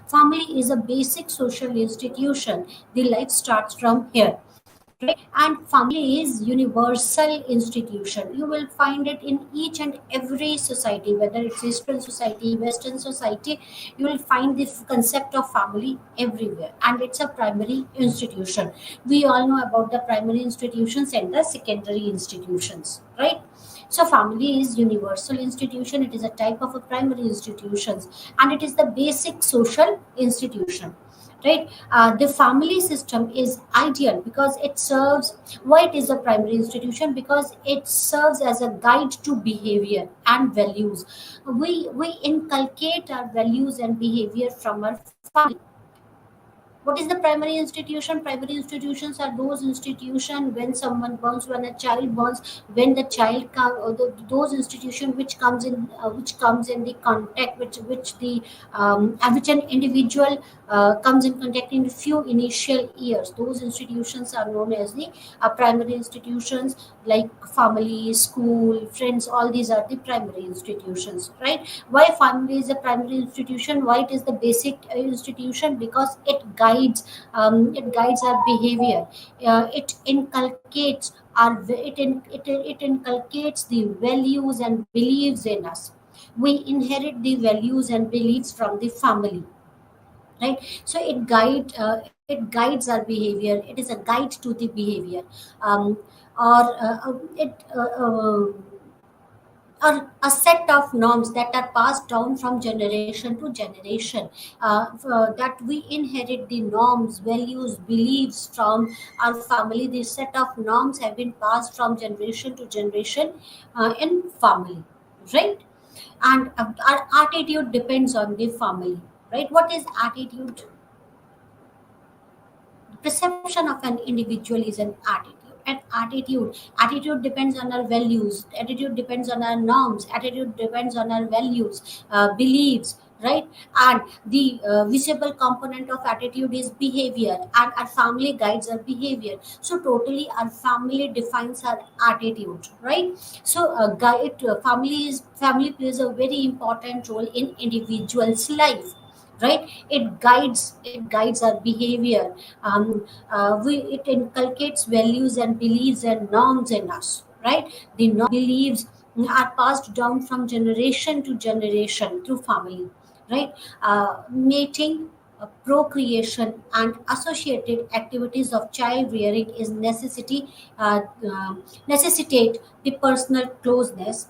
Family is a basic social institution. The life starts from here, right? And family is universal institution. You will find it in each and every society, whether it's Eastern society, Western society. You will find this concept of family everywhere, and it's a primary institution. We all know about the primary institutions and the secondary institutions, right? So family is universal institution. It is a type of a primary institutions, and it is the basic social institution, right? The family system is ideal because it serves, why it is a primary institution, because it serves as a guide to behavior and values. We inculcate our values and behavior from our family. What is the primary institution? Primary institutions are those institutions when someone borns, when a child borns, when the child those institution which comes in the contact, which the which an individual comes in contact in few initial years. Those institutions are known as the primary institutions, like family, school, friends. All these are the primary institutions, right? Why family is a primary institution? Why it is the basic institution? Because it guides our behavior. It inculcates it inculcates the values and beliefs in us. We inherit the values and beliefs from the family, right? So it guides our behavior. It is a guide to the behavior, um, or it are a set of norms that are passed down from generation to generation, that we inherit the norms, values, beliefs from our family. This set of norms have been passed from generation to generation in family, right? And our attitude depends on the family, right? What is attitude? Perception of an individual is an attitude, and attitude depends on our values, attitude depends on our norms, attitude depends on our values, beliefs, right? And the visible component of attitude is behavior, and our family guides our behavior. So totally our family defines our attitude, right? So family plays a very important role in individual's life, right? It guides our behavior. It inculcates values and beliefs and norms in us, right? The beliefs are passed down from generation to generation through family, right? Mating, procreation, and associated activities of child rearing is uh, uh, necessitate the personal closeness,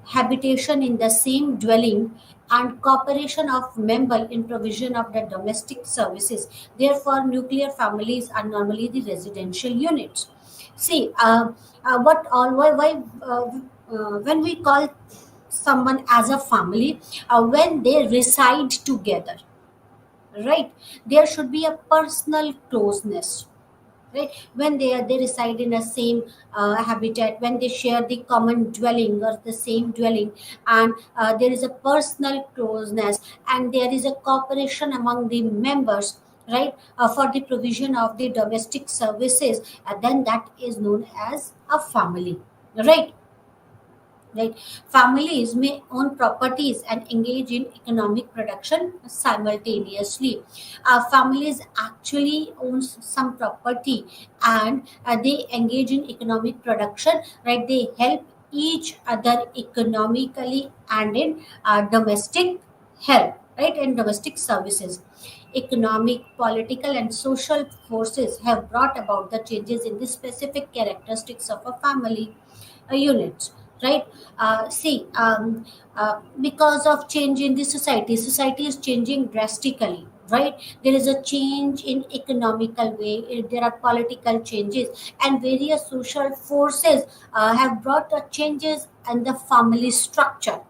habitation in the same dwelling, and cooperation of member in provision of the domestic services. Therefore, nuclear families are normally the residential units. See, what all why when we call someone as a family, when they reside together, right? There should be a personal closeness, right? When they reside in a same habitat, when they share the common dwelling or the same dwelling, and there is a personal closeness, and there is a cooperation among the members, right? For the provision of the domestic services, then that is known as a family, right? Right. Families may own properties and engage in economic production simultaneously. Families actually own some property, and they engage in economic production, right? They help each other economically and in domestic help, right? And domestic services. Economic, political, and social forces have brought about the changes in the specific characteristics of a family unit, right? Because of change in the society is changing drastically, right? There is a change in economical way, there are political changes, and various social forces have brought changes in the family structure,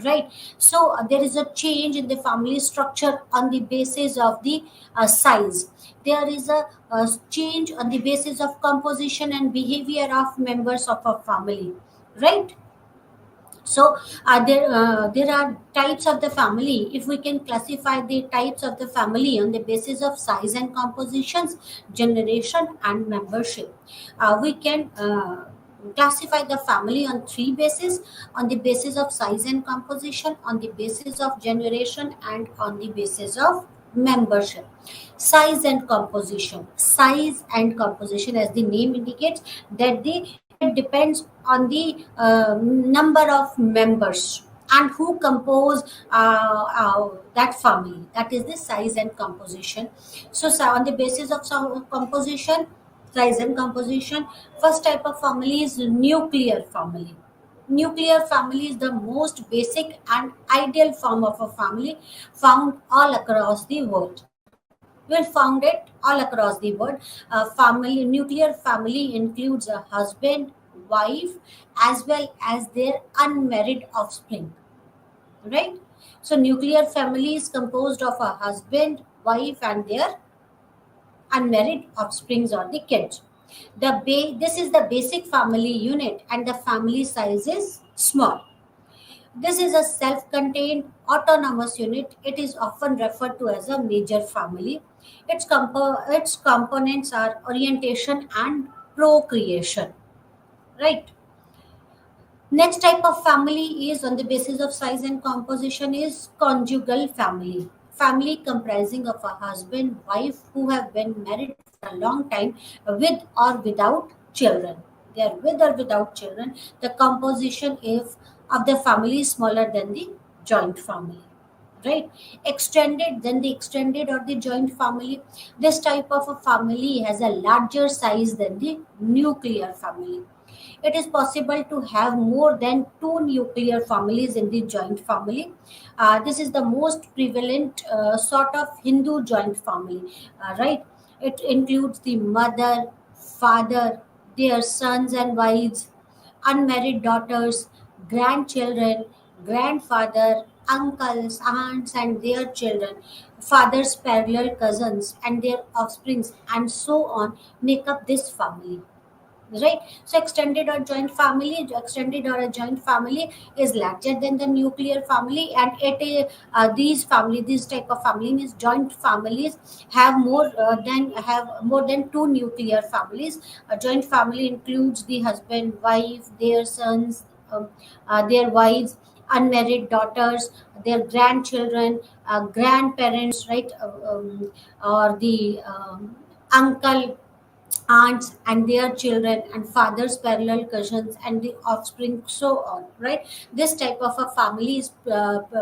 right? So there is a change in the family structure on the basis of the size. There is a change on the basis of composition and behavior of members of a family, right? So there are types of the family. If we can classify the types of the family on the basis of size and compositions, generation, and membership, we can classify the family on three bases: on the basis of size and composition, on the basis of generation, and on the basis of membership. Size and composition, as the name indicates, that depends on the number of members and who compose that family. That is the size and composition. On the basis of some composition, size and composition, first type of family is nuclear family. Nuclear family is the most basic and ideal form of a family found all across the world. Will found it all across the world. Nuclear family includes a husband, wife, as well as their unmarried offspring. Right? So nuclear family is composed of a husband, wife, and their unmarried offsprings or the kids. This is the basic family unit, and the family size is small. This is a self-contained autonomous unit. It is often referred to as a major family. Its components are orientation and procreation. Right. Next type of family is on the basis of size and composition is conjugal family. Family comprising of a husband, wife who have been married for a long time with or without children. They are with or without children. The composition of the family is smaller than the joint family. Right? The extended or the joint family. This type of a family has a larger size than the nuclear family. It is possible to have more than two nuclear families in the joint family. This is the most prevalent sort of Hindu joint family, right? It includes the mother, father, their sons and wives, unmarried daughters, grandchildren, grandfather, uncles, aunts, and their children, father's parallel cousins, and their offsprings, and so on, make up this family. Right. So extended or a joint family is larger than the nuclear family, and these type of family means joint families have more than two nuclear families. A joint family includes the husband, wife, their sons, their wives, unmarried daughters, their grandchildren, grandparents, right, or the uncle, aunts and their children, and father's parallel cousins and the offspring, so on. Right. This type of a family is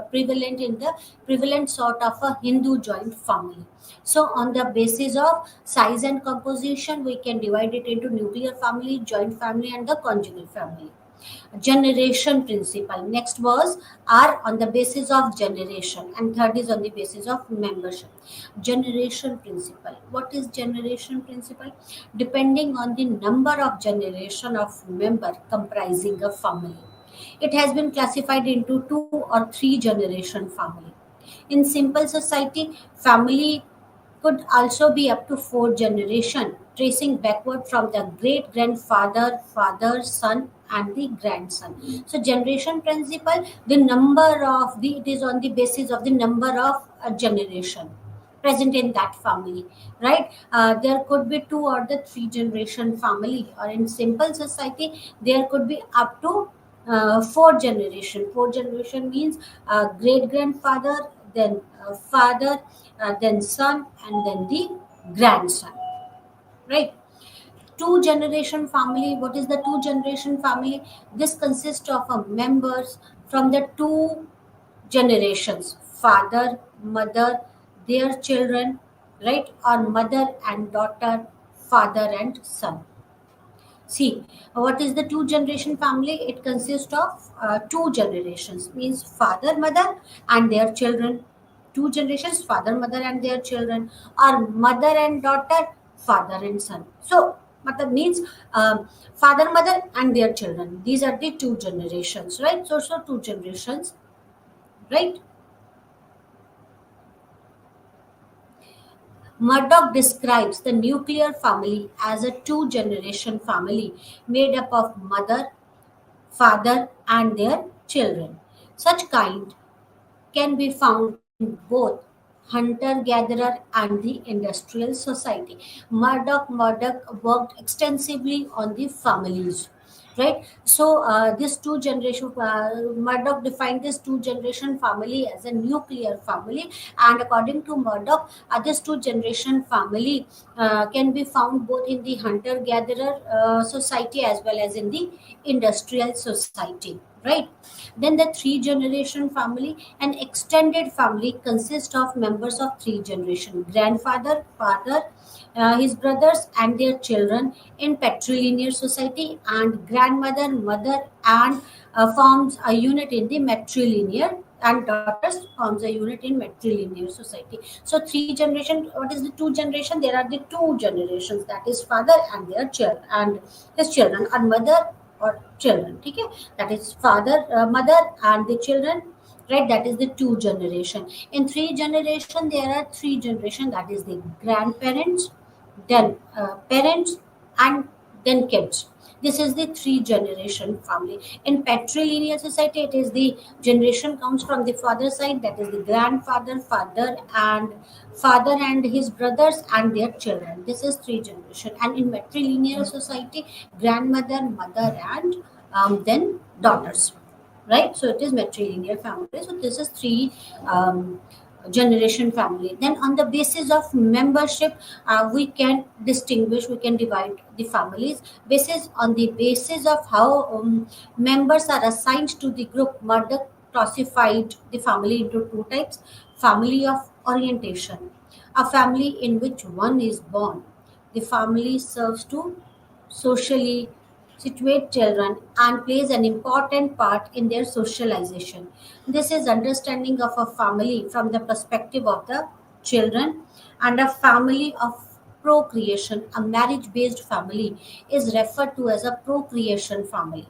prevalent sort of a Hindu joint family. So on the basis of size and composition, we can divide it into nuclear family, joint family, and the conjugal family. Generation principle, next was are on the basis of generation, and third is on the basis of membership. Generation principle, what is generation principle? Depending on the number of generation of member comprising a family, it has been classified into two or three generation family. In simple society, family could also be up to four generation, tracing backward from the great grandfather, father, son, and the grandson. So generation principle, the number of the it is on the basis of the number of generation present in that family, right? There could be two or the three generation family, or in simple society there could be up to four generation. Four generation means great grandfather, then father, then son, and then the grandson. Right. Two generation family. What is the two generation family? This consists of members from the two generations: father, mother, their children, right, or mother and daughter, father and son. See, what is the two generation family? It consists of two generations, means father, mother, and their children. Two generations, father, mother, and their children, or mother and daughter, father and son. So, mother means father, mother, and their children. These are the two generations, right? So two generations, right? Murdoch describes the nuclear family as a two generation family made up of mother, father, and their children. Such kind can be found in both hunter gatherer and the industrial society. Murdoch worked extensively on the families. right? So this two generation, Murdoch defined this two generation family as a nuclear family, and according to Murdoch, this two generation family can be found both in the hunter gatherer society as well as in the industrial society, right? Then the three generation family, an extended family consists of members of three generation: grandfather, father, his brothers and their children in patrilineal society, and grandmother, mother, and forms a unit in the matrilineal, and daughters forms a unit in matrilineal society. So three generation. What is the two generation? There are the two generations, that is father and their children and his children, and mother or children. Okay, that is father, mother, and the children. Right, that is the two generation. In three generation, there are three generation. That is the grandparents, then parents, and then kids. This is the three generation family. In patrilineal society, it is the generation comes from the father side, that is the grandfather, father and his brothers and their children. This is three generation. And in matrilineal society, grandmother, mother, and then daughters, right? So it is matrilineal family. So this is three generation family. Then on the basis of membership, we can distinguish, we can divide the families basis on the basis of how members are assigned to the group. Murdoch classified the family into two types: family of orientation, a family in which one is born. The family serves to socially situate children and plays an important part in their socialization. This is understanding of a family from the perspective of the children. And a family of procreation, a marriage based family, is referred to as a procreation family.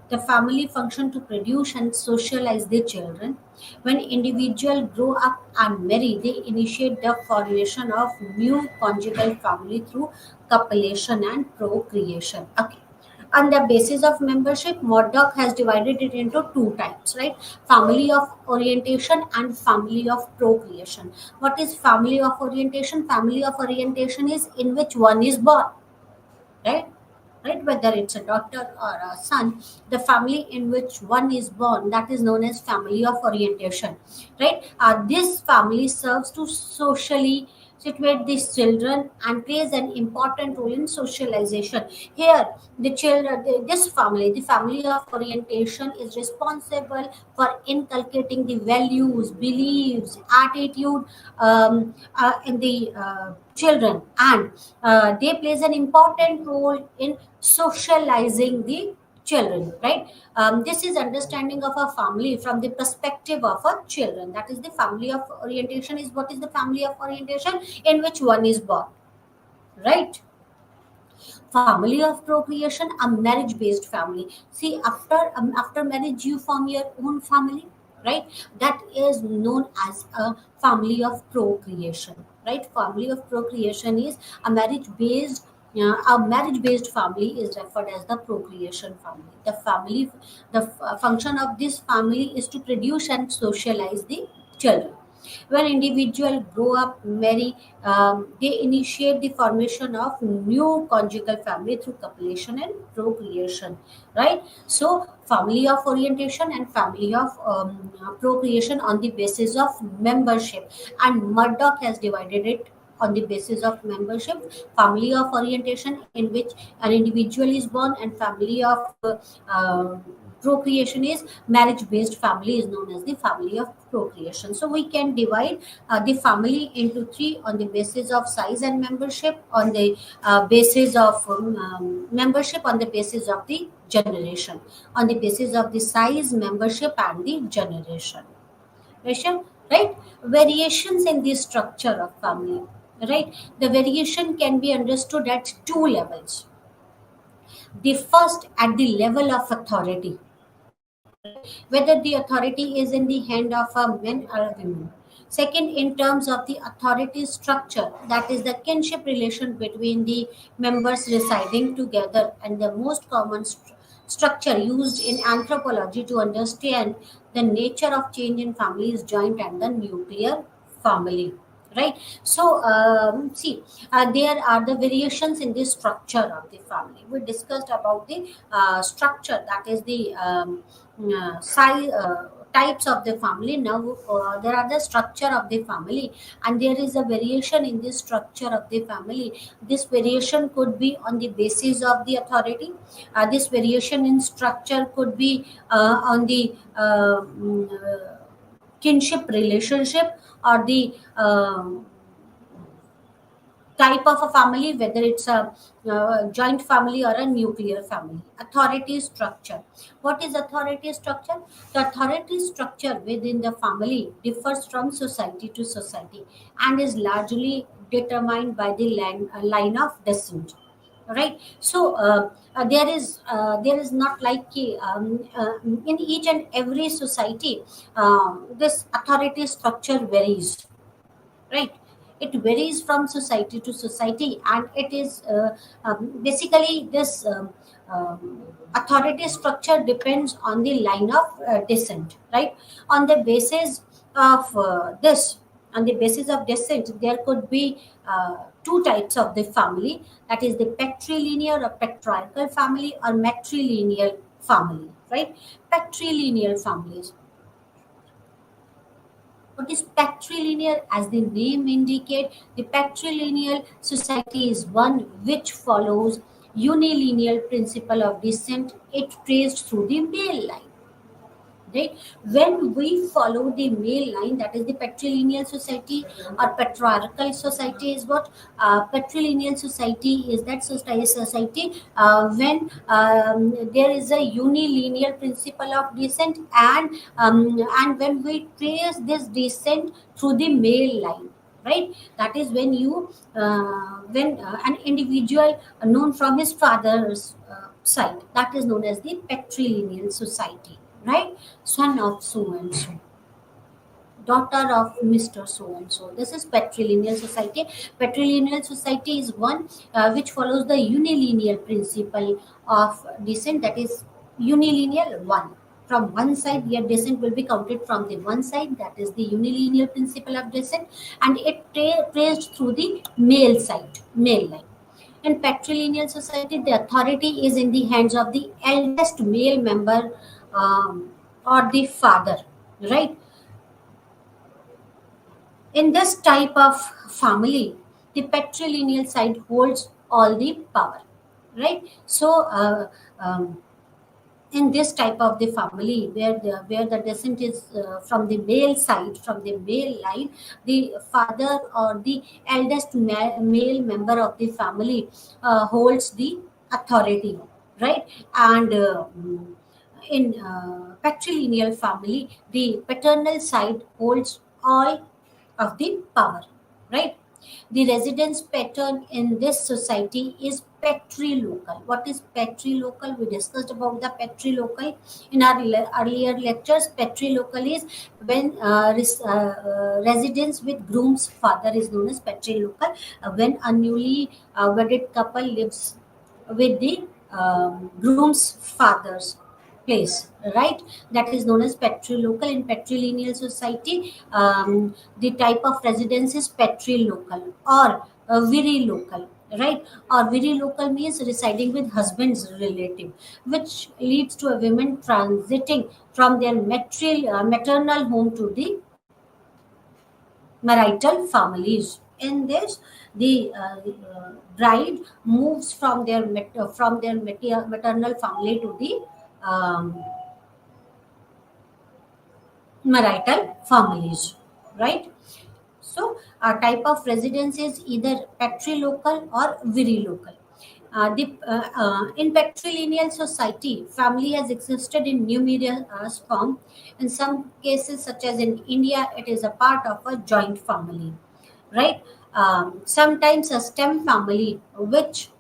The family function to produce and socialize their children. When individuals grow up and marry, they initiate the formation of new conjugal family through copulation and procreation. Okay. On the basis of membership, Murdoch has divided it into two types, right? Family of orientation and family of procreation. What is family of orientation? Family of orientation is in which one is born, right? Right, whether it's a daughter or a son, the family in which one is born, that is known as family of orientation, right? This family serves to socially situate these children and plays an important role in socialization. Here, the children, this family, the family of orientation, is responsible for inculcating the values, beliefs, attitude in the children, and they plays an important role in socializing the children, right? This is understanding of a family from the perspective of a children. That is the family of orientation. Is what is the family of orientation? In which one is born, right? Family of procreation, a marriage based family. See, after marriage you form your own family, right? That is known as a family of procreation, right? Family of procreation is a marriage based family is referred as the procreation family. The function of this family is to produce and socialize the children. When individuals grow up, marry, they initiate the formation of new conjugal family through copulation and procreation, right? So, family of orientation and family of procreation on the basis of membership. And Murdoch has divided it on the basis of membership: family of orientation in which an individual is born, and family of procreation is marriage based family, is known as the family of procreation. So we can divide the family into three on the basis of size and membership, on the basis of membership, on the basis of the generation, on the basis of the size, membership, and the generation. Right? Variations in the structure of family, right? The variation can be understood at two levels. The first, at the level of authority, whether the authority is in the hand of a man or a woman. Second, in terms of the authority structure, that is the kinship relation between the members residing together, and the most common structure used in anthropology to understand the nature of change in family is joint and the nuclear family. right? So see, there are the variations in the structure of the family. We discussed about the structure, that is the size, types of the family. Now there are the structure of the family, and there is a variation in the structure of the family. This variation could be on the basis of the authority. This variation in structure could be on the kinship relationship, or the type of a family, whether it's a joint family or a nuclear family. Authority structure. What is authority structure? The authority structure within the family differs from society to society and is largely determined by the line of descent. Right. So there is not like in each and every society, this authority structure varies, right? It varies from society to society, and it is basically this authority structure depends on the line of descent, right? On the basis of this, on the basis of descent, there could be two types of the family, that is the patrilineal or patriarchal family, or matrilineal family, right? Patrilineal families. What is patrilineal? As the name indicate, the patrilineal society is one which follows unilineal principle of descent. It traced through the male line, right? When we follow the male line, that is the patrilineal society or patriarchal society is what. Patrilineal society is that society when there is a unilinear principle of descent, and when we trace this descent through the male line, right? That is when you when an individual known from his father's side, that is known as the patrilineal society, right? Son of so and so, daughter of Mr. So and so. This is patrilineal society. Patrilineal society is one which follows the unilineal principle of descent, that is unilineal one. From one side, your descent will be counted from the one side, that is the unilineal principle of descent, and it traced through the male side, male line. In patrilineal society, the authority is in the hands of the eldest male member, or the father, right? In this type of family, the patrilineal side holds all the power, right? So, in this type of the family, where the descent is from the male side, from the male line, the father or the eldest male member of the family holds the authority, right? And in patrilineal family, the paternal side holds all of the power, right? The residence pattern in this society is patrilocal. What is patrilocal? We discussed about the patrilocal in our earlier lectures. Patrilocal is when residence with groom's father is known as patrilocal. When a newly wedded couple lives with the groom's father's place, right? That is known as patrilocal. In patrilineal society, the type of residence is patrilocal or virilocal, right? Or virilocal means residing with husband's relative, which leads to a woman transiting from their maternal home to the marital families. In this, the bride moves from their maternal family to the um, marital families, right? So, a type of residence is either patrilocal or virilocal. In patrilineal society, family has existed in numerous form. In some cases, such as in India, it is a part of a joint family, right? Sometimes a stem family, which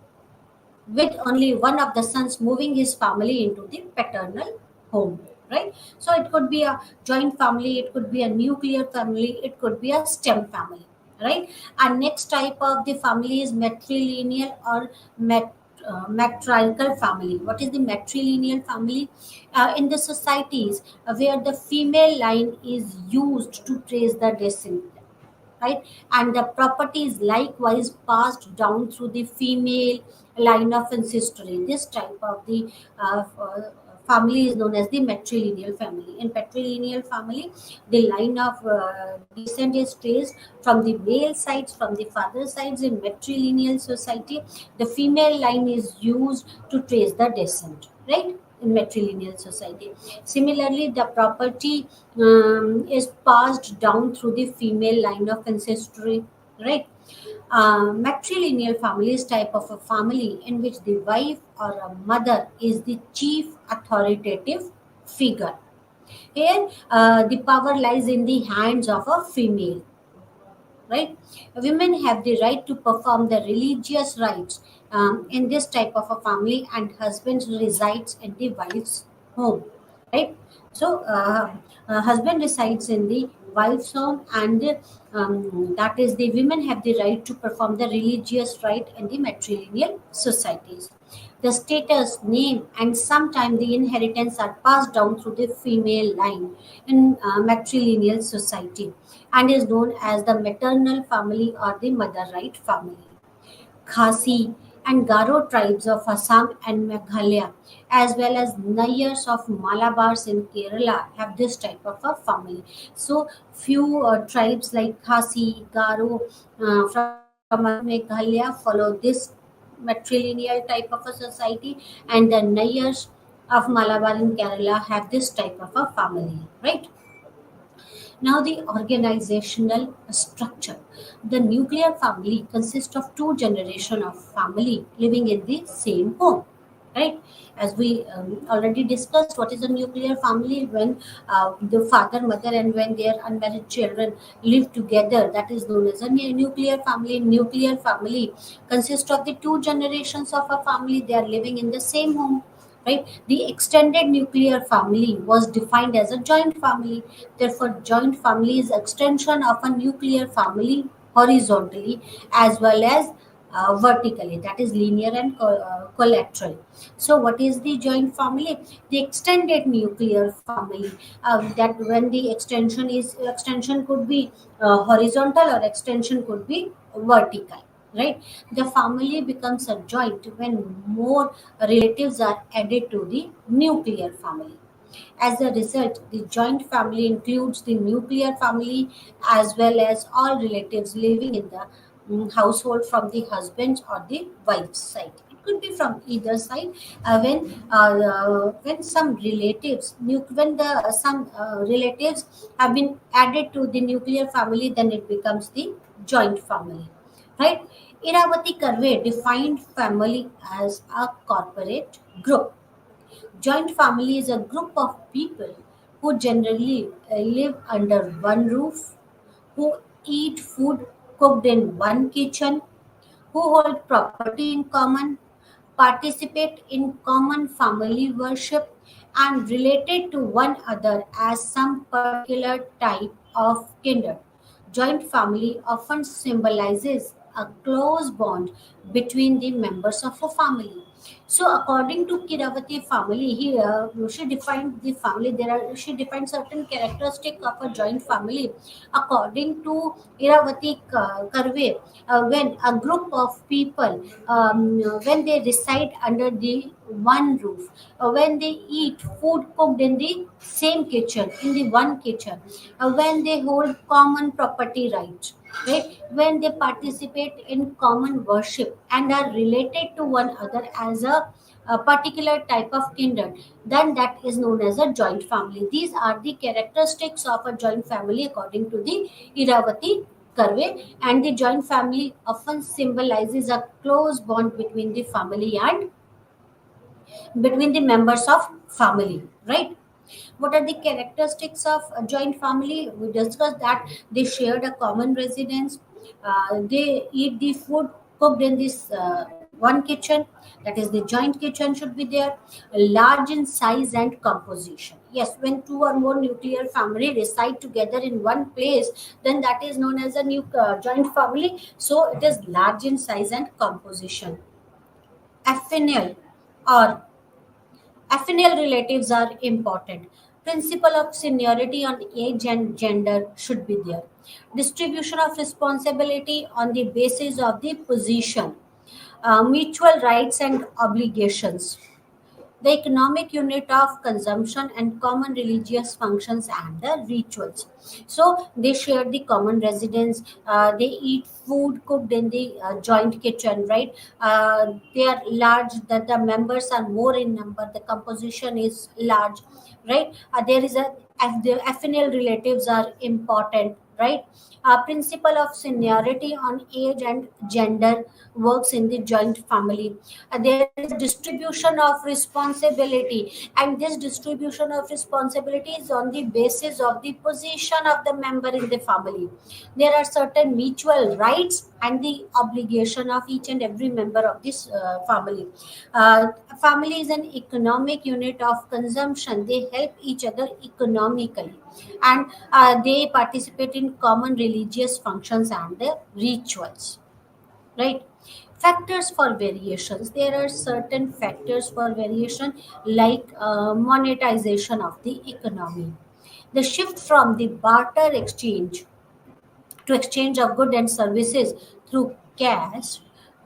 with only one of the sons moving his family into the paternal home, right? So it could be a joint family, it could be a nuclear family, it could be a stem family, right? And next type of the family is matrilineal or matriarchal family. What is the matrilineal family? In the societies where the female line is used to trace the descent, right? And the property is likewise passed down through the female line of ancestry. This type of the family is known as the matrilineal family. In patrilineal family, the line of descent is traced from the male sides, from the father sides. In matrilineal society, the female line is used to trace the descent, right? In matrilineal society, similarly, the property is passed down through the female line of ancestry, right? Matrilineal family is type of a family in which the wife or a mother is the chief authoritative figure. Here, the power lies in the hands of a female, right? Women have the right to perform the religious rites in this type of a family, and husband resides in the wife's home, right? So, husband resides in the wife's home, and that is the women have the right to perform the religious rite in the matrilineal societies. The status, name, and sometimes the inheritance are passed down through the female line in matrilineal society and is known as the maternal family or the mother right family. Khasi and Garo tribes of Assam and Meghalaya, as well as Nayars of Malabars in Kerala, have this type of a family. So, few tribes like Khasi, Garo from Meghalaya follow this matrilineal type of a society, and the Nayars of Malabar in Kerala have this type of a family, right? Now, the organizational structure. The nuclear family consists of two generations of family living in the same home, right? As we already discussed, what is a nuclear family? When the father, mother, and when their unmarried children live together, that is known as a nuclear family. Nuclear family consists of the two generations of a family. They are living in the same home, right? The extended nuclear family was defined as a joint family. Therefore, joint family is extension of a nuclear family horizontally as well as vertically, that is linear and collateral. So what is the joint family? The extended nuclear family, that when the extension could be horizontal or extension could be vertical, right? The family becomes a joint when more relatives are added to the nuclear family. As a result, the joint family includes the nuclear family as well as all relatives living in the household from the husband or the wife's side. It could be from either side. When some relatives, when the some relatives have been added to the nuclear family, then it becomes the joint family, right? Iravati Karve defined family as a corporate group. Joint family is a group of people who generally live under one roof, who eat food cooked in one kitchen, who hold property in common, participate in common family worship, and related to one another as some particular type of kindred. Joint family often symbolizes a close bond between the members of a family. So, according to Kiravati family, she defined the family. She defined certain characteristic of a joint family. According to Iravati Karve, when a group of people, when they reside under the one roof, when they eat food cooked in the same kitchen, in the one kitchen, when they hold common property rights, right? When they participate in common worship and are related to one another as a particular type of kindred, then that is known as a joint family. These are the characteristics of a joint family according to the Iravati Karve, and the joint family often symbolizes a close bond between the family and between the members of family, right? What are the characteristics of a joint family? We discussed that they shared a common residence. They eat the food cooked in this one kitchen. That is, the joint kitchen should be there. Large in size and composition. Yes, when two or more nuclear family reside together in one place, then that is known as a joint family. So it is large in size and composition. Affinal or affinal relatives are important. Principle of seniority on age and gender should be there. Distribution of responsibility on the basis of the position. Mutual rights and obligations, the economic unit of consumption and common religious functions and the rituals. So they share the common residence, they eat food cooked in the joint kitchen, right? They are large, that the members are more in number, the composition is large, right? There is a, as the affinal relatives are important, right? Principle of seniority on age and gender works in the joint family. There is distribution of responsibility, and this distribution of responsibility is on the basis of the position of the member in the family. There are certain mutual rights and the obligation of each and every member of this family. uh, Family is an economic unit of consumption, they help each other economically, and they participate in common religious functions and the rituals, right? Factors for variations, there are certain factors for variation, like monetization of the economy, the shift from the barter exchange to exchange of goods and services through cash,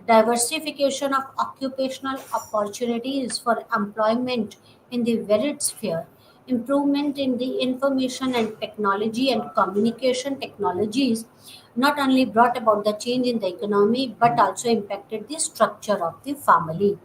diversification of occupational opportunities for employment in the varied sphere, improvement in the information and technology and communication technologies not only brought about the change in the economy but also impacted the structure of the family.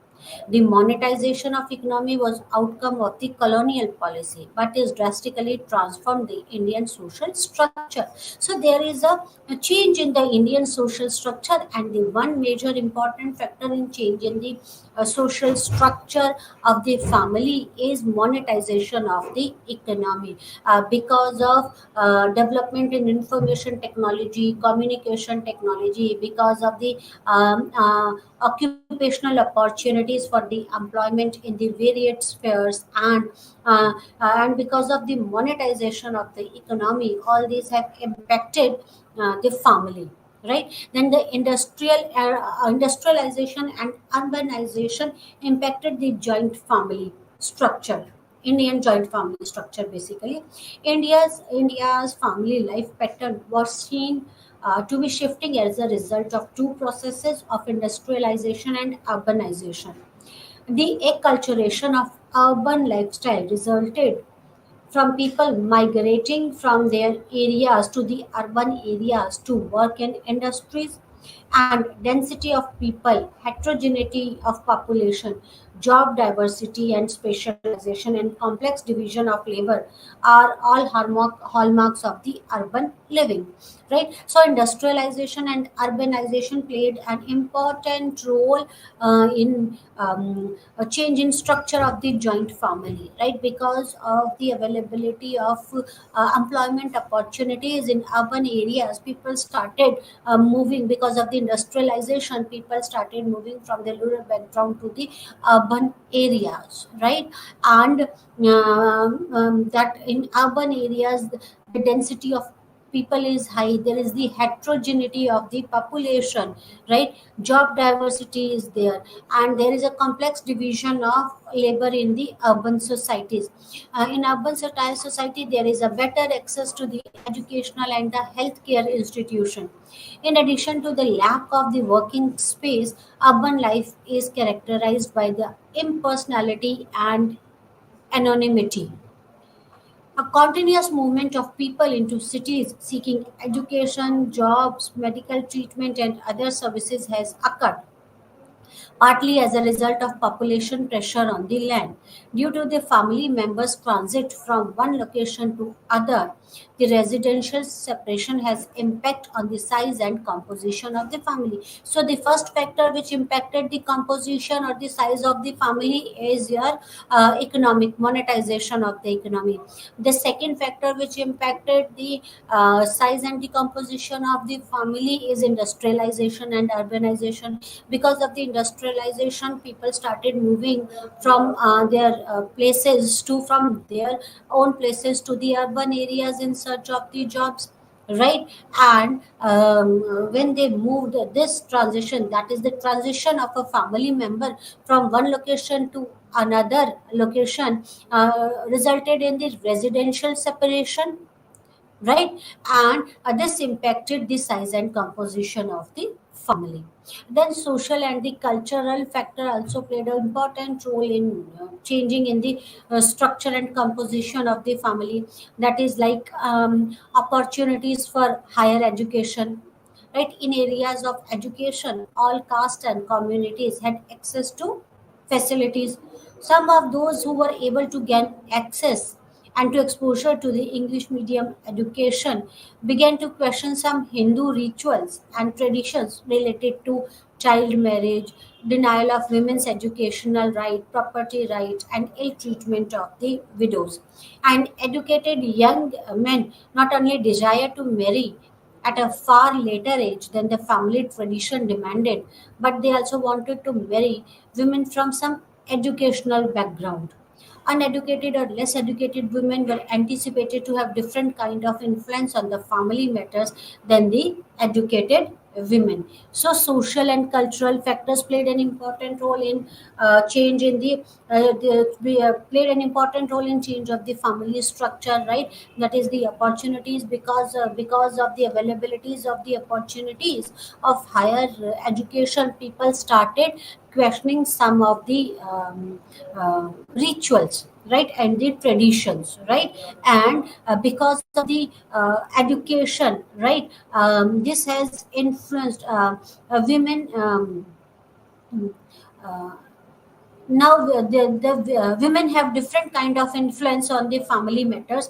The monetization of economy was outcome of the colonial policy, but is drastically transformed the Indian social structure. So there is a change in the Indian social structure, and the one major important factor in change in the social structure of the family is monetization of the economy, because of development in information technology, communication technology, because of the occupational opportunities for the employment in the varied spheres, and because of the monetization of the economy, all these have impacted the family, right? Then the industrialization and urbanization impacted the joint family structure, Indian joint family structure. Basically, India's family life pattern was seen to be shifting as a result of two processes of industrialization and urbanization. The acculturation of urban lifestyle resulted from people migrating from their areas to the urban areas to work in industries, and density of people, heterogeneity of population, job diversity and specialization, and complex division of labor are all hallmarks of the urban living, right? So industrialization and urbanization played an important role in a change in structure of the joint family, right? Because of the availability of employment opportunities in urban areas, people started moving. Because of the industrialization, people started moving from the rural background to the urban areas, right? And that in urban areas, the density of people is high, there is the heterogeneity of the population, right? Job diversity is there, and there is a complex division of labor in the urban societies. In urban society, there is a better access to the educational and the healthcare institution. In addition to the lack of the working space, urban life is characterized by the impersonality and anonymity. A continuous movement of people into cities seeking education, jobs, medical treatment, and other services has occurred, partly as a result of population pressure on the land. Due to the family members' transit from one location to other, the residential separation has impact on the size and composition of the family. So the first factor which impacted the composition or the size of the family is your economic monetization of the economy. The second factor which impacted the size and decomposition of the family is industrialization and urbanization. Because of the industrialization, people started moving from their places to from their own places to the urban areas in search of the jobs, right? And when they moved, this transition, that is the transition of a family member from one location to another location resulted in the residential separation, right? And this impacted the size and composition of the family. Then social and the cultural factor also played an important role in changing in the structure and composition of the family. That is like opportunities for higher education, right? In areas of education, all caste and communities had access to facilities. Some of those who were able to gain access and to exposure to the English medium education began to question some Hindu rituals and traditions related to child marriage, denial of women's educational right, property rights, and ill treatment of the widows. And educated young men not only desire to marry at a far later age than the family tradition demanded, but they also wanted to marry women from some educational background. Uneducated or less educated women were anticipated to have different kind of influence on the family matters than the educated women. So social and cultural factors played an important role in change in played an important role in change of the family structure, right? That is the opportunities, because of the availabilities of the opportunities of higher education, people started questioning some of the rituals, right, and the traditions, right? And because of the education, right, this has influenced women. Uh, Now the women have different kind of influence on the family matters,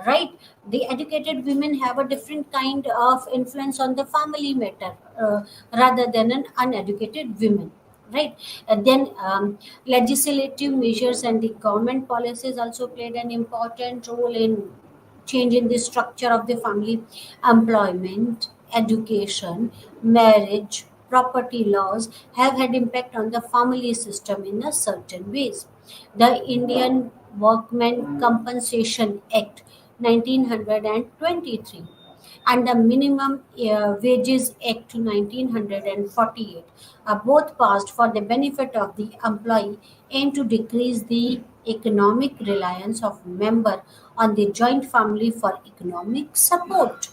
right? The educated women have a different kind of influence on the family matter, rather than an uneducated women, right? And then legislative measures and the government policies also played an important role in changing the structure of the family. Employment, education, marriage, property laws have had impact on the family system in a certain ways. The Indian Workmen Compensation Act 1923 and the Minimum Wages Act 1948 are both passed for the benefit of the employee, aim to decrease the economic reliance of member on the joint family for economic support.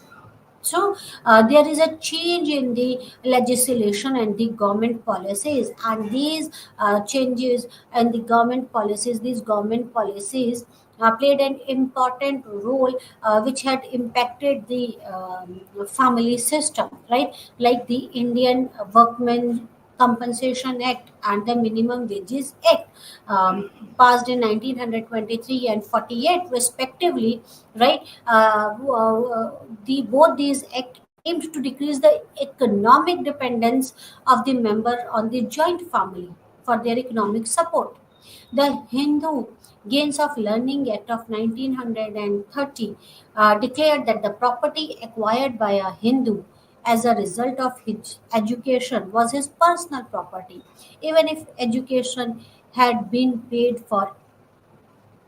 So there is a change in the legislation and the government policies, and these changes and the government policies, these government policies played an important role, which had impacted the family system, right? Like the Indian Workmen Compensation Act and the Minimum Wages Act, passed in 1923 and 48 respectively, right? The both these act aimed to decrease the economic dependence of the member on the joint family for their economic support. The Hindu Gains of Learning Act of 1930 declared that the property acquired by a Hindu as a result of his education was his personal property, even if education had been paid for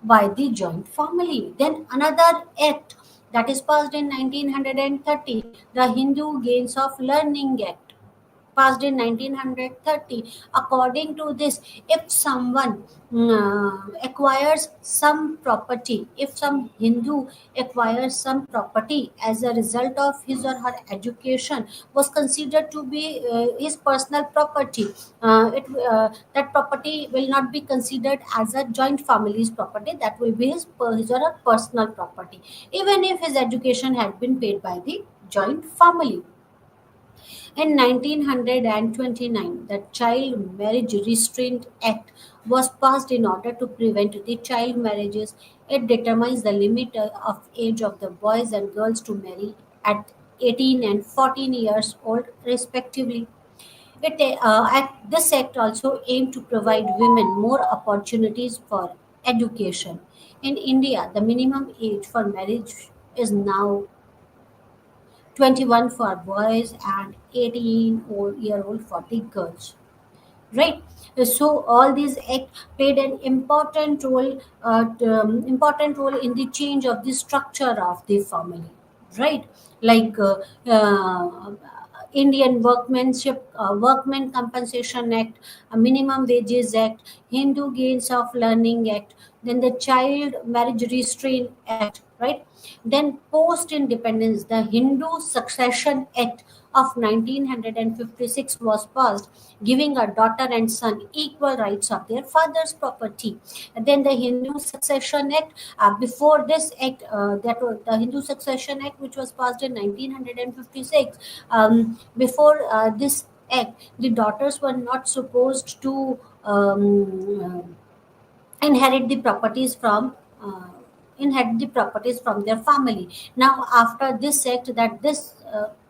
by the joint family. Then another act that is passed in 1930, the Hindu Gains of Learning Act, passed in 1930. According to this, if someone acquires some property, if some Hindu acquires some property as a result of his or her education, was considered to be his personal property. That property will not be considered as a joint family's property. That will be his or her personal property, even if his education had been paid by the joint family. In 1929, the Child Marriage Restraint Act was passed in order to prevent the child marriages. It determines the limit of age of the boys and girls to marry at 18 and 14 years old, respectively. This act also aimed to provide women more opportunities for education. In India, the minimum age for marriage is now 21 for boys and 18-year old for the girls, right? So all these act played an important role in the change of the structure of the family, right? Like Indian Workmen Compensation Act, Minimum Wages Act, Hindu Gains of Learning Act, then the Child Marriage Restraint Act, right? Then post independence, the Hindu Succession Act of 1956 was passed, giving a daughter and son equal rights of their father's property. And then the Hindu Succession Act, before this act, that was the Hindu Succession Act, which was passed in 1956. Before this act, the daughters were not supposed to inherit the properties from uh, inherit the properties from their family. Now after this act,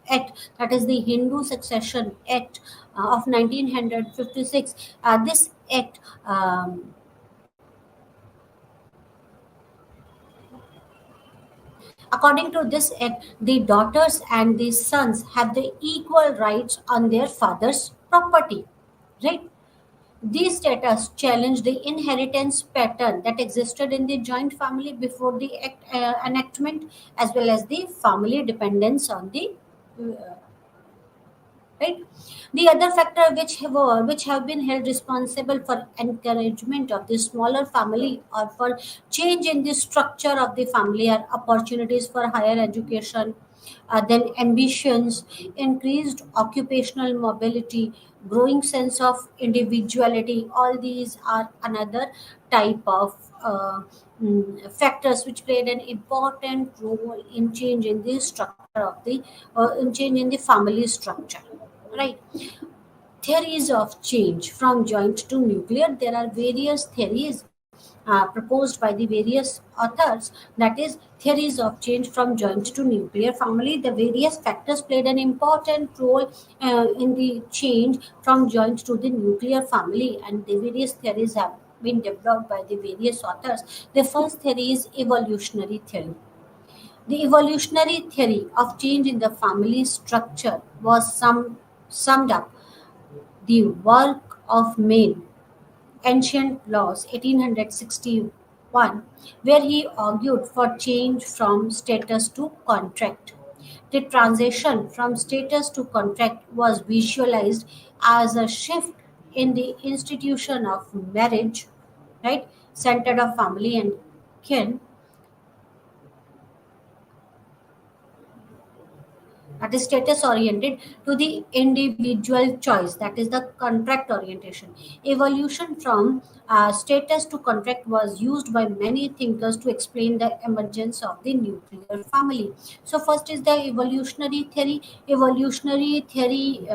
act, that is the Hindu Succession Act of 1956, this act, according to this act, the daughters and the sons have the equal rights on their father's property, right? These status challenge the inheritance pattern that existed in the joint family before the enactment, as well as the family dependence on the uh, right. The other factor which have been held responsible for encouragement of the smaller family or for change in the structure of the family are opportunities for higher education, then ambitions, increased occupational mobility, growing sense of individuality. All these are another type of factors which played an important role in change in the structure of the in change in the family structure, right? Theories of change from joint to nuclear. There are various theories proposed by the various authors, that is theories of change from joint to nuclear family. The various factors played an important role in the change from joint to the nuclear family, and the various theories have been developed by the various authors. The first theory is evolutionary theory. The evolutionary theory of change in the family structure was summed up the work of Maine, Ancient Laws, 1861, where he argued for change from status to contract. The transition from status to contract was visualized as a shift in the institution of marriage, right, centered on family and kin, that is status oriented, to the individual choice, that is the contract orientation. Evolution from status to contract was used by many thinkers to explain the emergence of the nuclear family. So first is the evolutionary theory. Evolutionary theory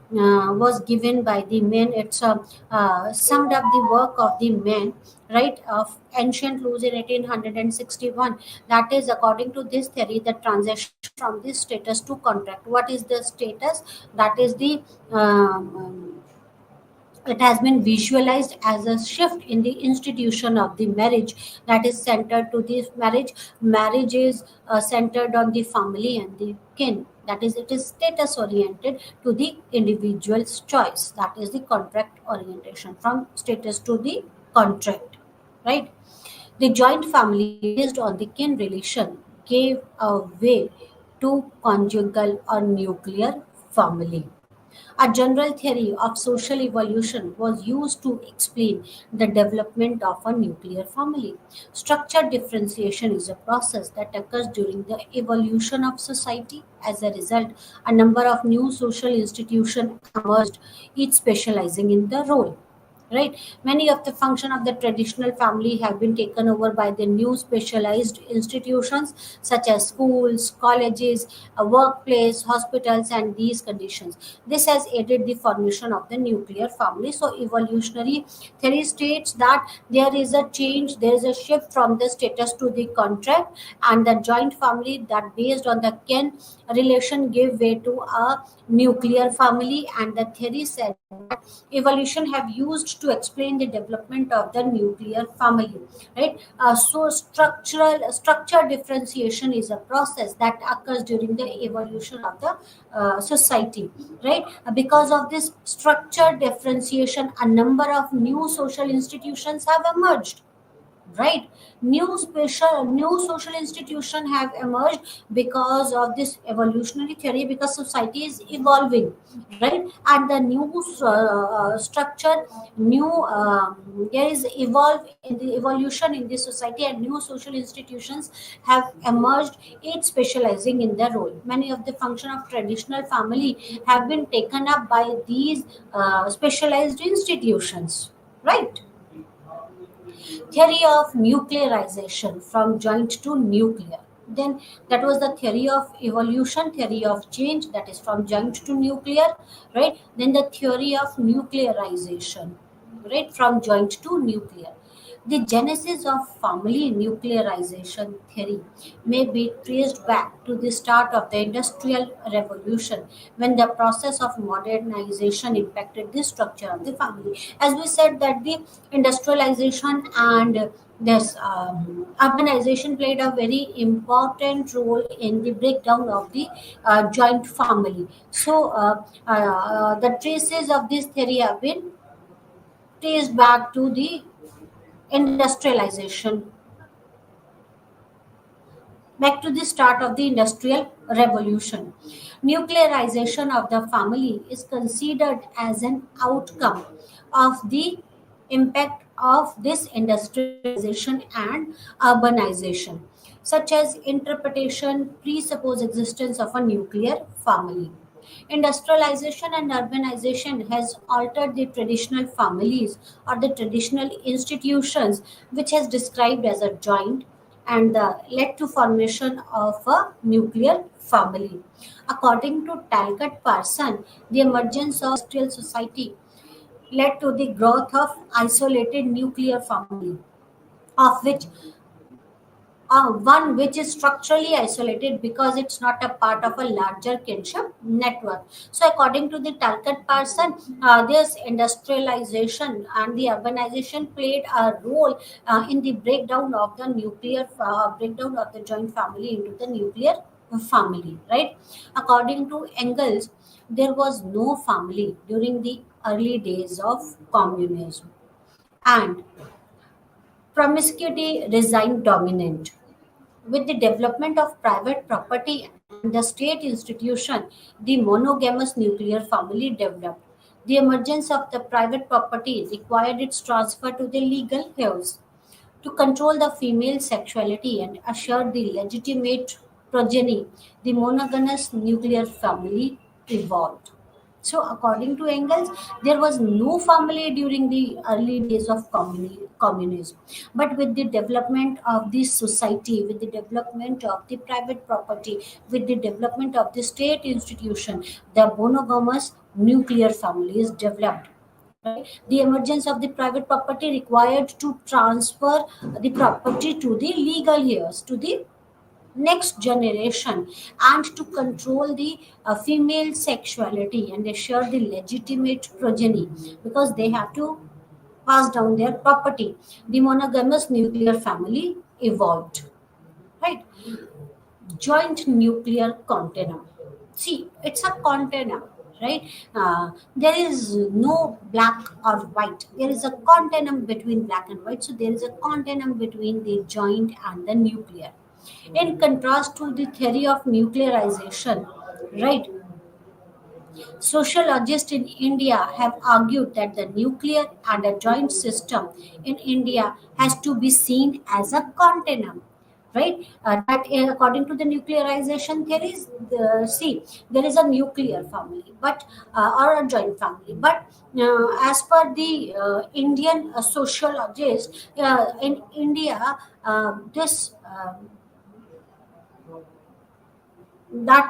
was given by the men. It's summed up the work of the men, right, of ancient laws in 1861. That is, according to this theory, the transition from this status to contract. What is the status? That is the it has been visualized as a shift in the institution of the marriage, that is centered to this marriage. Marriage is centered on the family and the kin, that is it is status oriented, to the individual's choice, that is the contract orientation, from status to the contract, right? The joint family based on the kin relation gave a way to conjugal or nuclear family. A general theory of social evolution was used to explain the development of a nuclear family. Structured differentiation is a process that occurs during the evolution of society. As a result, a number of new social institutions emerged, each specializing in the role, right? Many of the function of the traditional family have been taken over by the new specialized institutions such as schools, colleges, a workplace, hospitals, and these conditions. This has aided the formation of the nuclear family. So evolutionary theory states that there is a change, there is a shift from the status to the contract, and the joint family that based on the kin relation give way to a nuclear family. And the theory said that evolution have used to explain the development of the nuclear family, right? So structure differentiation is a process that occurs during the evolution of the society, right? Because of this structure differentiation, a number of new social institutions have emerged, right? New social institution have emerged because of this evolutionary theory, because society is evolving, right? And the new structure, new there is evolve in the evolution in the society, and new social institutions have emerged, each specializing in their role. Many of the function of traditional family have been taken up by these specialized institutions, right? Theory of nuclearization, from joint to nuclear. Then that was the theory of evolution, theory of change, that is from joint to nuclear, right? Then the theory of nuclearization, right, from joint to nuclear. The genesis of family nuclearization theory may be traced back to the start of the Industrial Revolution, when the process of modernization impacted the structure of the family. As we said, that the industrialization and this urbanization played a very important role in the breakdown of the joint family. So, the traces of this theory have been traced back to the industrialization, back to the start of the Industrial Revolution. Nuclearization of the family is considered as an outcome of the impact of this industrialization and urbanization, such as interpretation presuppose existence of a nuclear family. Industrialization and urbanization has altered the traditional families or the traditional institutions, which has described as a joint, and led to formation of a nuclear family. According to Talcott Parson, the emergence of industrial society led to the growth of isolated nuclear family, of which one which is structurally isolated because it's not a part of a larger kinship network. So, according to the Talcott Parson, this industrialization and the urbanization played a role in the breakdown of the joint family into the nuclear family, right? According to Engels, there was no family during the early days of communism, and promiscuity resigned dominant. With the development of private property and the state institution, the monogamous nuclear family developed. The emergence of the private property required its transfer to the legal heirs. To control the female sexuality and assure the legitimate progeny, the monogamous nuclear family evolved. So, according to Engels, there was no family during the early days of communism. But with the development of the society, with the development of the private property, with the development of the state institution, the monogamous nuclear family is developed. Right? The emergence of the private property required to transfer the property to the legal heirs, to the next generation, and to control the female sexuality and assure the legitimate progeny, because they have to pass down their property. The monogamous nuclear family evolved, right? Joint nuclear continuum. See, it's a continuum, right? There is no black or white. There is a continuum between black and white. So there is a continuum between the joint and the nuclear. In contrast to the theory of nuclearization, right? Sociologists in India have argued that the nuclear and a joint system in India has to be seen as a continuum, right? According to the nuclearization theories, see, there is a nuclear family, but or a joint family, but as per the Indian sociologist in India, this that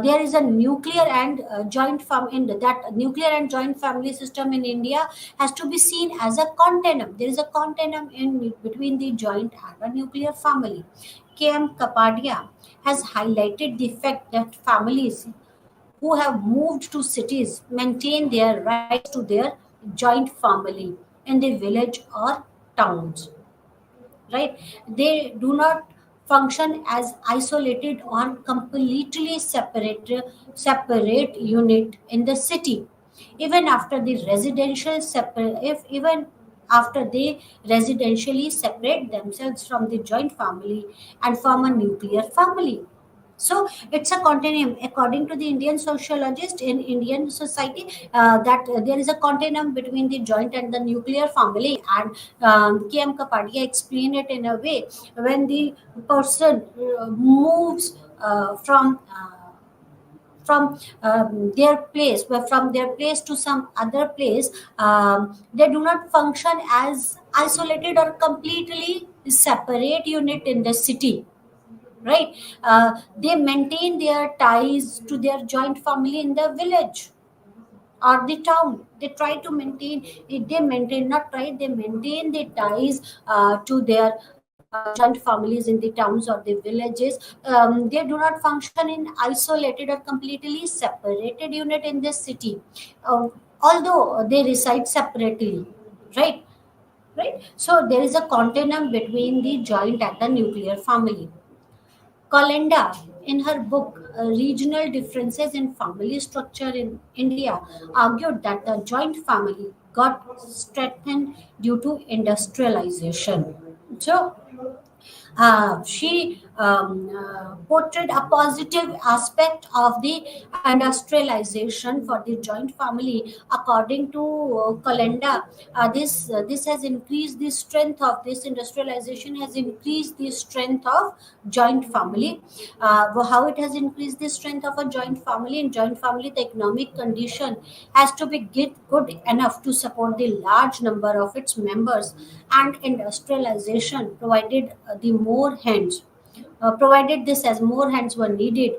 there is a nuclear and joint fam in that nuclear and joint family system in India has to be seen as a continuum. There is a continuum in between the joint and a nuclear family. KM Kapadia has highlighted the fact that families who have moved to cities maintain their rights to their joint family in the village or towns, right? They do not function as isolated or completely separate unit in the city, even after the residential separate if even after they residentially separate themselves from the joint family and form a nuclear family. So it's a continuum. According to the Indian sociologist in Indian society, that there is a continuum between the joint and the nuclear family. And K.M. Kapadia explained it in a way when the person moves from their place, well, from their place to some other place, they do not function as isolated or completely separate unit in the city, right? They maintain their ties to their joint family in the village or the town. They try to maintain, they maintain, not try, they maintain the ties to their joint families in the towns or the villages. They do not function in isolated or completely separated unit in the city, uh, although they reside separately, right? Right. So there is a continuum between the joint and the nuclear family. Kolenda, in her book Regional Differences in Family Structure in India, argued that the joint family got strengthened due to industrialization. So she portrayed a positive aspect of the industrialization for the joint family. According to Kalenda, this has increased the strength of this industrialization, has increased the strength of joint family. How it has increased the strength of a joint family? In joint family, the economic condition has to be good enough to support the large number of its members, and industrialization provided this as more hands were needed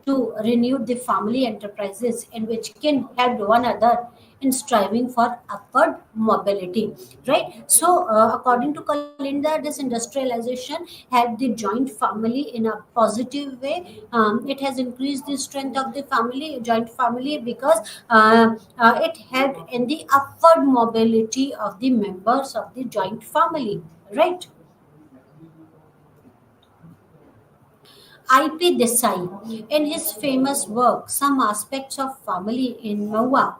to renew the family enterprises in which kin helped one another in striving for upward mobility, right? So according to Kalinda, this industrialization helped the joint family in a positive way. It has increased the strength of the family, joint family, because it helped in the upward mobility of the members of the joint family, right? I.P. Desai, in his famous work Some Aspects of Family in Maua,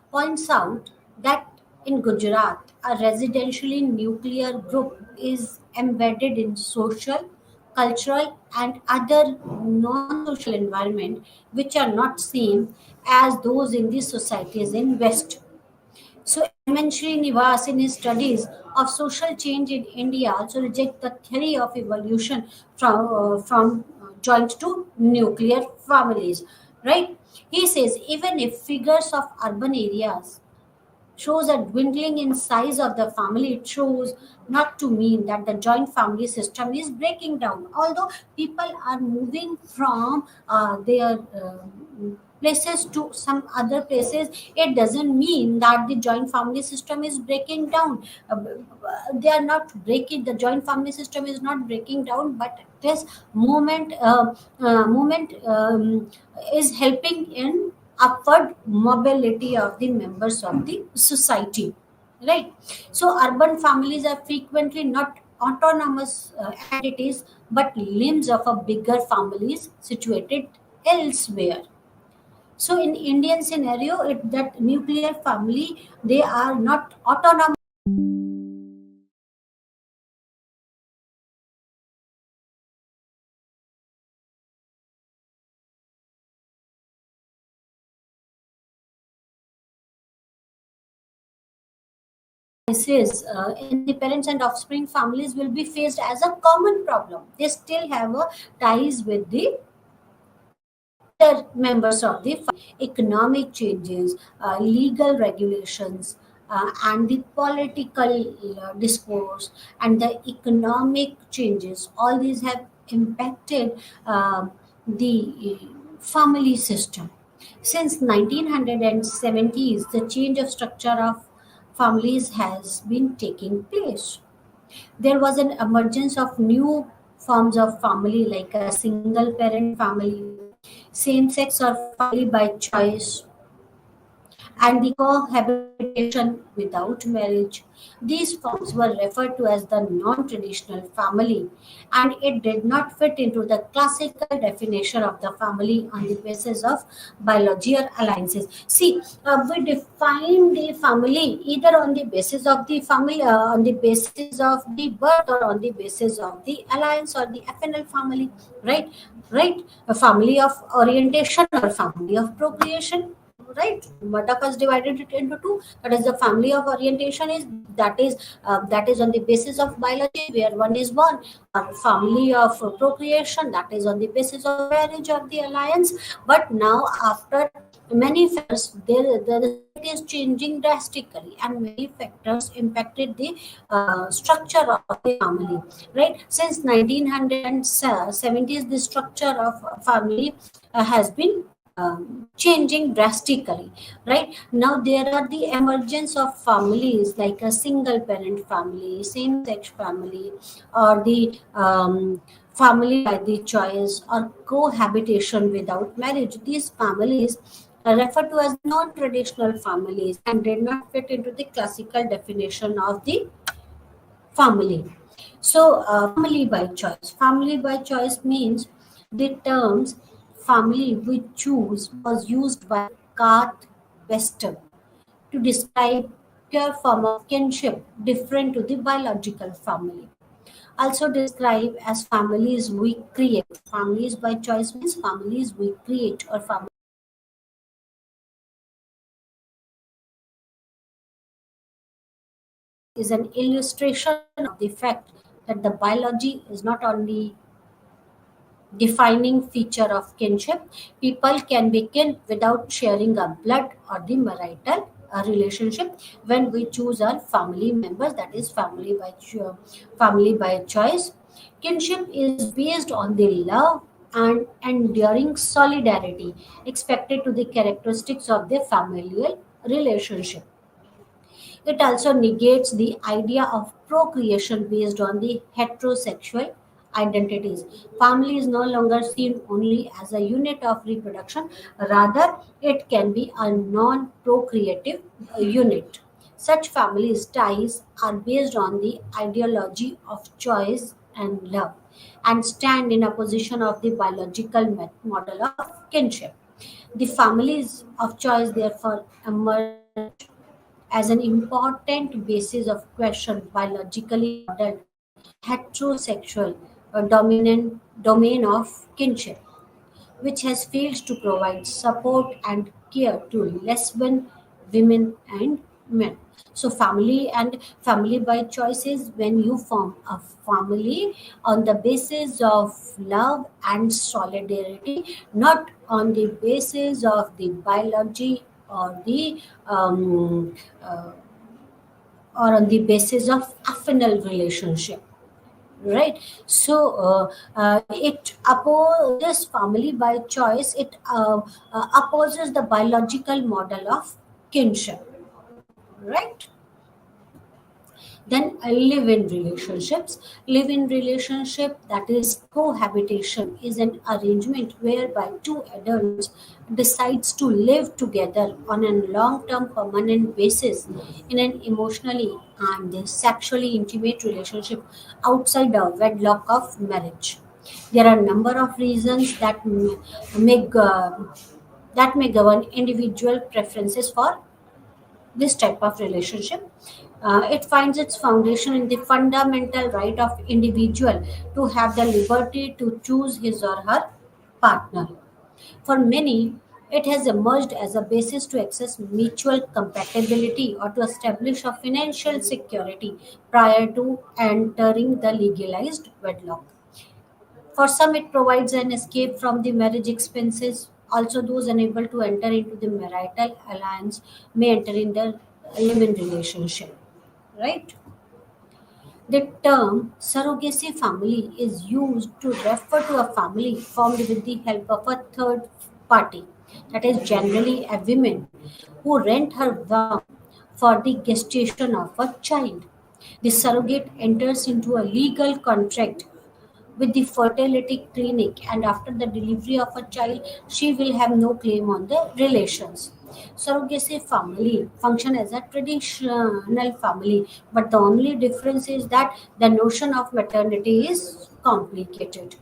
points out that in Gujarat, a residentially nuclear group is embedded in social, cultural, and other non social environment which are not same as those in the societies in West. So, M.N. Srinivas, in his studies of social change in India, also reject the theory of evolution from joint to nuclear families. Right? He says even if figures of urban areas shows a dwindling in size of the family, it shows not to mean that the joint family system is breaking down. Although people are moving from their places to some other places, it doesn't mean that the joint family system is breaking down. They are not breaking, the joint family system is not breaking down, but this movement is helping in upward mobility of the members of the society, right? So urban families are frequently not autonomous entities but limbs of a bigger families situated elsewhere. So in Indian scenario, that nuclear family, they are not autonomous in the parents and offspring families will be faced as a common problem. They still have a ties with the other members of the economic changes, legal regulations, and the political discourse and the economic changes. All these have impacted the family system. Since 1970s, the change of structure of families has been taking place. There was an emergence of new forms of family like a single parent family, same sex or family by choice, and the cohabitation without marriage. These forms were referred to as the non traditional family, and it did not fit into the classical definition of the family on the basis of biology or alliances. See, we define the family either on the basis of the family, on the basis of the birth, or on the basis of the alliance or the FNL family, right? Right? A family of orientation or family of procreation, right? Madak has divided it into two. That is, the family of orientation is that is on the basis of biology, where one is born, or family of procreation, that is on the basis of marriage or the alliance. But now, after many factors, the society is changing drastically, and many factors impacted the structure of the family. Right, since 1970s, the structure of family has been changing drastically. Right now, there are the emergence of families like a single parent family, same sex family, or the family by the choice, or cohabitation without marriage. These families are referred to as non-traditional families and did not fit into the classical definition of the family. So, family by choice. Family by choice means the terms family we choose was used by Karl Wester to describe pure form of kinship different to the biological family. Also described as families we create. Families by choice means families we create, or family is an illustration of the fact that the biology is not only defining feature of kinship. People can be kin without sharing a blood or the marital relationship when we choose our family members, that is family by choice. Kinship is based on the love and enduring solidarity expected to the characteristics of the familial relationship. It also negates the idea of procreation based on the heterosexual identities. Family is no longer seen only as a unit of reproduction, rather, it can be a non procreative unit. Such families' ties are based on the ideology of choice and love, and stand in opposition of the biological model of kinship. The families of choice therefore emerge as an important basis of question biologically modeled heterosexual dominant domain of kinship, which has failed to provide support and care to lesbian women and men. So, family by choice is when you form a family on the basis of love and solidarity, not on the basis of the biology or the uh, or on the basis of affinal relationship, right? So it opposes family by choice, it opposes the biological model of kinship, right? Then live-in relationships. Live-in relationship, that is cohabitation, is an arrangement whereby two adults decides to live together on a long-term permanent basis in an emotionally and sexually intimate relationship outside the wedlock of marriage. There are a number of reasons that make that may govern individual preferences for this type of relationship. It finds its foundation in the fundamental right of individual to have the liberty to choose his or her partner. For many, it has emerged as a basis to access mutual compatibility or to establish a financial security prior to entering the legalized wedlock. For some, it provides an escape from the marriage expenses. Also, those unable to enter into the marital alliance may enter in the live-in relationship. Right? The term surrogacy family is used to refer to a family formed with the help of a third party, that is, generally a woman who rent her womb for the gestation of a child. The surrogate enters into a legal contract with the fertility clinic, and after the delivery of a child, she will have no claim on the relations. Surrogacy family function as a traditional family, but the only difference is that the notion of maternity is complicated.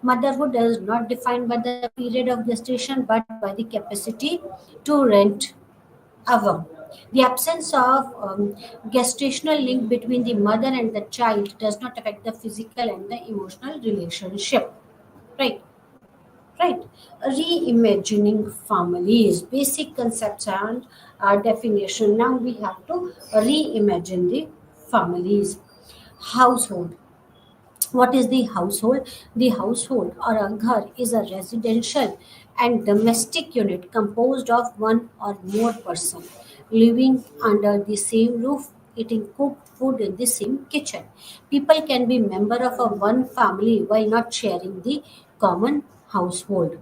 Motherhood is not defined by the period of gestation but by the capacity to rent a womb. The absence of gestational link between the mother and the child does not affect the physical and the emotional relationship. Right, right. Reimagining families, basic concepts and definition. Now we have to reimagine the families. Household. What is the household? The household or a ghar is a residential and domestic unit composed of one or more person living under the same roof, eating cooked food in the same kitchen. People can be member of a one family while not sharing the common household.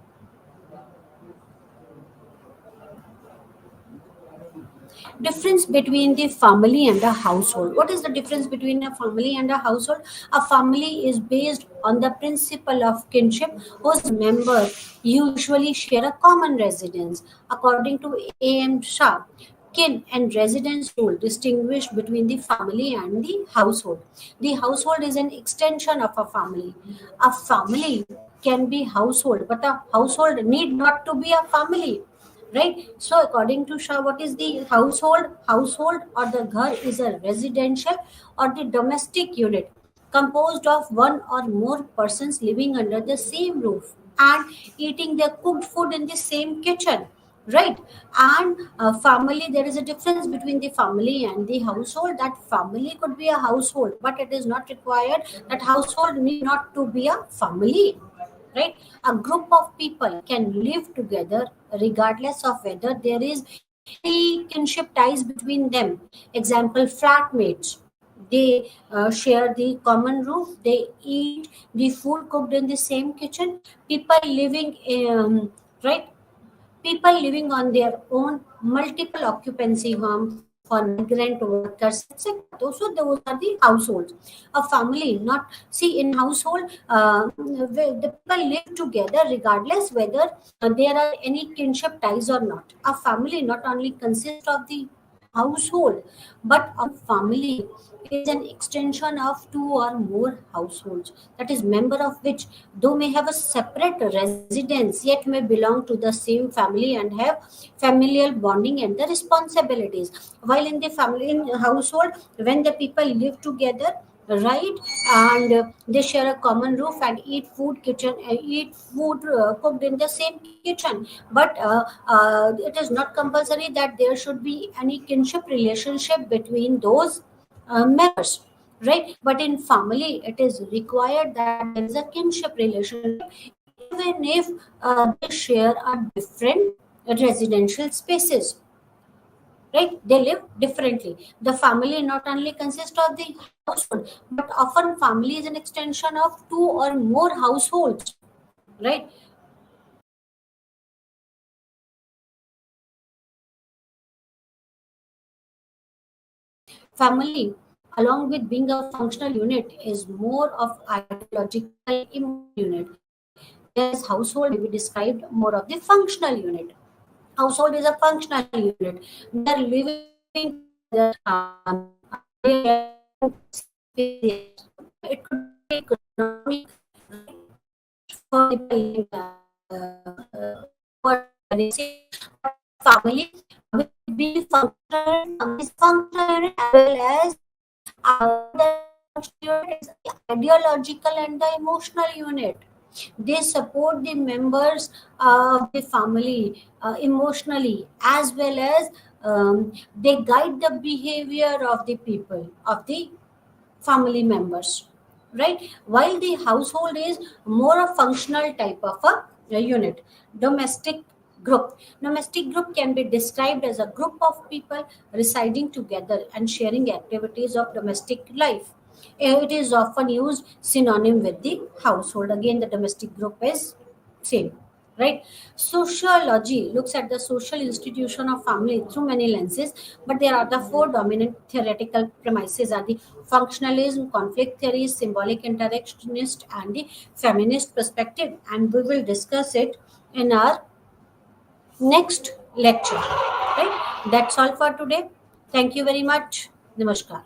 Difference between the family and a household. What is the difference between a family and a household? A family is based on the principle of kinship, whose members usually share a common residence. According to A.M. Shah, kin and residence rule distinguish between the family and the household. The household is an extension of a family. A family can be household, but a household need not to be a family, right? So according to Shah, what is the household? Household or the ghar is a residential or the domestic unit composed of one or more persons living under the same roof and eating their cooked food in the same kitchen, right? And family, there is a difference between the family and the household. That family could be a household, but it is not required that household need not to be a family, right? A group of people can live together regardless of whether there is any kinship ties between them. Example, flatmates. They share the common roof, they eat the food cooked in the same kitchen. People living right, people living on their own, multiple occupancy home for migrant workers, etc. So those are the households. A family, not see in household, where the people live together regardless whether there are any kinship ties or not. A family not only consists of the household, but a family is an extension of two or more households, that is member of which though may have a separate residence yet may belong to the same family and have familial bonding and the responsibilities. While in the family in household, when the people live together, right, and they share a common roof and eat food cooked in the same kitchen, but it is not compulsory that there should be any kinship relationship between those members, right? But in family it is required that there is a kinship relationship, even if they share a different residential spaces, right? They live differently. The family not only consists of the household, but often family is an extension of two or more households, right? Family, along with being a functional unit, is more of ideological unit, whereas household may be described more of the functional unit. Household is a functional unit. They are living together. They are space. It could be economic for the living, for family will be functional, is functional as well as the unit is the ideological and the emotional unit. They support the members of the family emotionally, as well as they guide the behavior of the people, of the family members, right? While the household is more a functional type of a unit. Domestic group. Domestic group can be described as a group of people residing together and sharing activities of domestic life. It is often used synonym with the household. Again, the domestic group is same. right? Sociology looks at the social institution of family through many lenses, but there are the four dominant theoretical premises are the functionalism, conflict theory, symbolic interactionist, and the feminist perspective, and we will discuss it in our next lecture, right? That's all for today. Thank you very much. Namaskar.